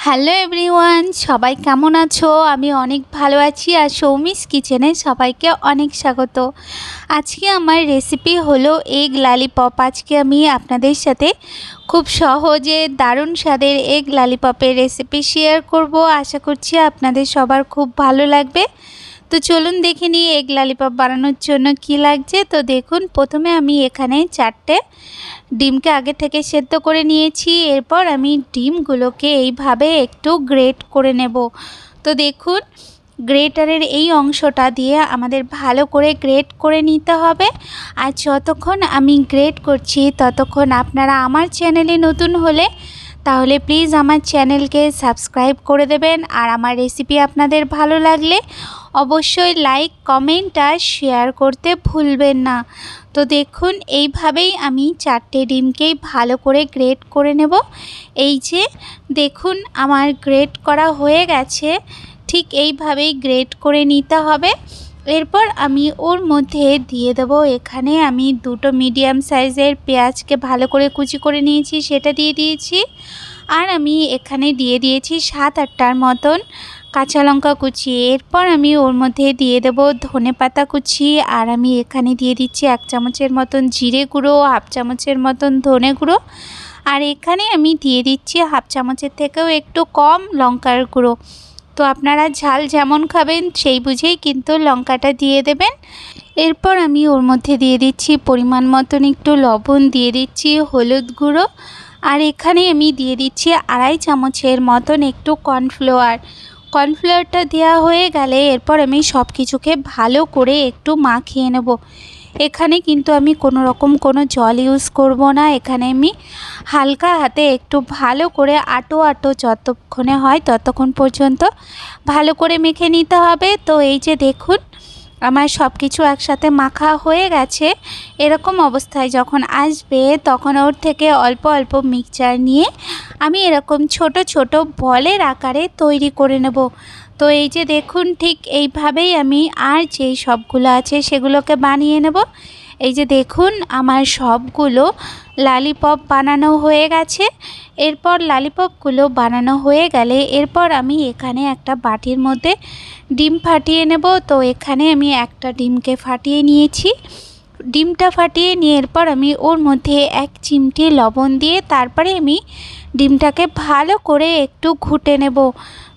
Hello everyone, সবাই কেমন আছো? আমি অনেক ভালো আছি। আর সৌমিস কিচেনে সবাইকে অনেক স্বাগত। আজকে আমার রেসিপি হলো এগ লালিপপ। আজকে আমি আপনাদের সাথে খুব সহজে দারুণ স্বাদের এগ লালিপপের রেসিপি শেয়ার করব। আশা করছি আপনাদের সবার খুব ভালো লাগবে। তো চলুন দেখে নিই এগ লালিপপ বানানোর জন্য কি লাগছে। তো দেখুন, প্রথমে আমি এখানে 4টে ডিমকে আগে থেকে সেদ্ধ করে নিয়েছি। এরপর আমি ডিমগুলোকে এইভাবে একটু গ্রেট করে নেব। তো দেখুন, গ্রেটারের এই অংশটা দিয়ে আমাদের ভালো করে গ্রেট করে নিতে হবে। আর যতক্ষণ আমি গ্রেট করছি ততক্ষণ আপনারা আমার চ্যানেলে নতুন হলে তাহলে প্লিজ আমার চ্যানেলকে সাবস্ক্রাইব করে দেবেন। আর আমার রেসিপি আপনাদের ভালো লাগলে অবশ্যই লাইক, কমেন্ট আর শেয়ার করতে ভুলবেন না। তো দেখুন, এইভাবেই আমি 4টে ডিমকেই ভালো করে গ্রেট করে নেব। এই যে দেখুন, আমার গ্রেট করা হয়ে গেছে। ঠিক এইভাবেই গ্রেট করে নিতে হবে। এরপর আমি ওর মধ্যে দিয়ে দেব, এখানে আমি 2টো মিডিয়াম সাইজের পেঁয়াজকে ভালো করে কুচি করে নিয়েছি, সেটা দিয়ে দিয়েছি। আর আমি এখানে দিয়ে দিয়েছি 7-8টার মতন কাঁচা লঙ্কা কুচি। এরপর আমি ওর মধ্যে দিয়ে দেব ধনেপাতা কুচি। আর আমি এখানে দিয়ে দিচ্ছি 1 চামচের মতন জিরে গুঁড়ো, 1/2 চামচের মতন ধনে গুঁড়ো। আর এখানে আমি দিয়ে দিচ্ছি 1/2 চামচের থেকেও একটু কম লঙ্কার গুঁড়ো। তো আপনারা ঝাল যেমন খাবেন সেই বুঝেই কিন্তু লঙ্কাটা দিয়ে দেবেন। এরপর আমি ওর মধ্যে দিয়ে দিচ্ছি পরিমাণ মতন একটু লবণ, দিয়ে দিচ্ছি হলুদ গুঁড়ো। আর এখানে আমি দিয়ে দিচ্ছি 2.5 চামচের মতন একটু কর্নফ্লাওয়ারটা দেওয়া হয়ে গেলে এরপর আমি সব কিছুকে ভালো করে একটু মাখিয়ে নেব। এখানে কিন্তু আমি কোনো জল ইউজ করব না। এখানে আমি হালকা হাতে একটু ভালো করে আটো যতক্ষণে হয় ততক্ষণ পর্যন্ত ভালো করে মেখে নিতে হবে। তো এই যে দেখুন, আমার সব কিছু একসাথে মাখা হয়ে গেছে। এরকম অবস্থায় যখন আসবে তখন ওর থেকে অল্প অল্প মিক্সচার নিয়ে আমি এরকম ছোট ছোট বলের আকারে তৈরি করে নেব। তো এই যে দেখুন, ঠিক এইভাবেই আমি আর যেই সবগুলো আছে সেগুলোকে বানিয়ে নেব। এই যে দেখুন, আমার সবগুলো লালিপপ বানানো হয়ে গেছে। এরপর লালিপপগুলো বানানো হয়ে গেলে এরপর আমি এখানে একটা বাটির মধ্যে ডিম ফাটিয়ে নেব। তো এখানে আমি একটা ডিমকে ফাটিয়ে নিয়েছি। ডিমটা ফাটিয়ে নিয়ে এরপর আমি ওর মধ্যে 1 চিমটি লবণ দিয়ে তারপরে আমি ডিমটাকে ভালো করে একটু ঘুটে নেব।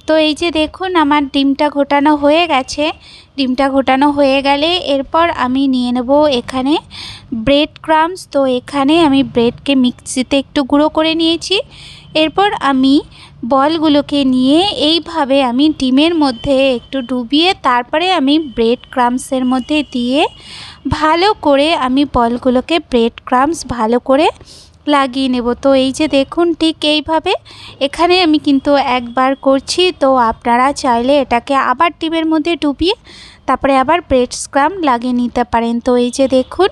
তো এই যে দেখুন, আমার ডিমটা ঘোটানো হয়ে গেছে। ডিমটা ঘোটানো হয়ে গেলে এরপর আমি নিয়ে নেব এখানে ব্রেড ক্রাম্বস। তো এখানে আমি ব্রেডকে মিক্সিতে একটু গুঁড়ো করে নিয়েছি। এরপর আমি বলগুলোকে নিয়ে এইভাবে আমি ডিমের মধ্যে একটু ডুবিয়ে তারপরে আমি ব্রেড ক্রাম্বসের মধ্যে দিয়ে ভালো করে আমি বলগুলোকে ব্রেড ক্রাম্বস ভালো করে লাগিয়ে নেব। তো এই যে দেখুন, ঠিক এইভাবে এখানে আমি কিন্তু একবার করছি। তো আপনারা চাইলে এটাকে আবার ডিমের মধ্যে ডুবিয়ে তারপরে আবার ব্রেড ক্রাম্ব লাগিয়ে নিতে পারেন। তো এই যে দেখুন,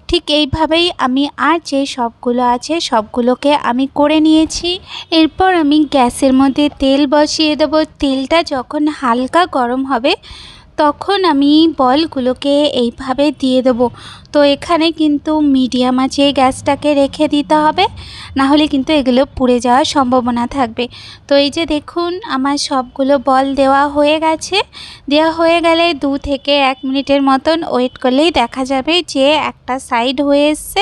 ঠিক এইভাবেই আমি আর যে সবগুলো আছে সবগুলোকে আমি করে নিয়েছি। এরপর আমি গ্যাসের মধ্যে তেল বসিয়ে দেব। তেলটা যখন হালকা গরম হবে তখন আমি বলগুলোকে এইভাবে দিয়ে দেব। তো এখানে কিন্তু মিডিয়াম আঁচে গ্যাসটাকে রেখে দিতে হবে, না হলে কিন্তু এগুলো পুড়ে যাওয়ার সম্ভাবনা থাকবে। তো এই যে দেখুন, আমার সবগুলো বল দেওয়া হয়ে গেছে। দেওয়া হয়ে গেলে 2 থেকে 1 মিনিটের মতন ওয়েট করলেই দেখা যাবে যে একটা সাইড হয়ে এসছে।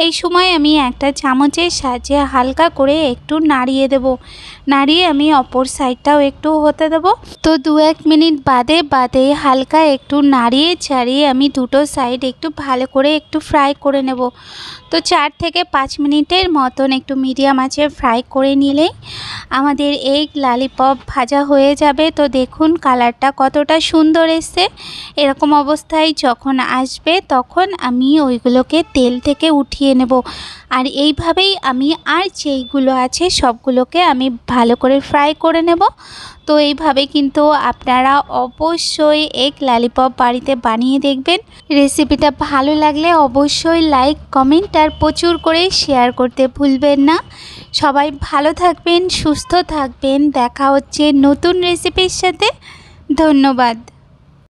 এই সময় আমি একটা চামচের সাহায্যে হালকা করে একটু নাড়িয়ে দেব। নাড়িয়ে আমি অপর সাইডটাও একটু হতে দেব। তো 2-1 মিনিট বাদে হালকা একটু নাড়িয়ে চাড়িয়ে আমি দুটো সাইড একটু ভালো করে একটু ফ্রাই করে নেব। তো 4 থেকে 5 মিনিটের মতন একটু মিডিয়াম আঁচে ফ্রাই করে নিলেই আমাদের এগ লালিপপ ভাজা হয়ে যাবে। তো দেখুন কালারটা কতটা সুন্দর এসছে। এরকম অবস্থায় যখন আসবে তখন আমি ওইগুলোকে তেল থেকে উঠিয়ে নেব। আর এইভাবেই আমি আর যেইগুলো আছে সবগুলোকে আমি ভালো করে ফ্রাই করে নেব। তো এইভাবে কিন্তু আপনারা অবশ্যই এগ লালিপপ বাড়িতে বানিয়ে দেখবেন। রেসিপিটা ভালো লাগলে অবশ্যই লাইক, কমেন্ট আর প্রচুর করে শেয়ার করতে ভুলবেন না। সবাই ভালো থাকবেন, সুস্থ থাকবেন। দেখা হচ্ছে নতুন রেসিপির সাথে। ধন্যবাদ।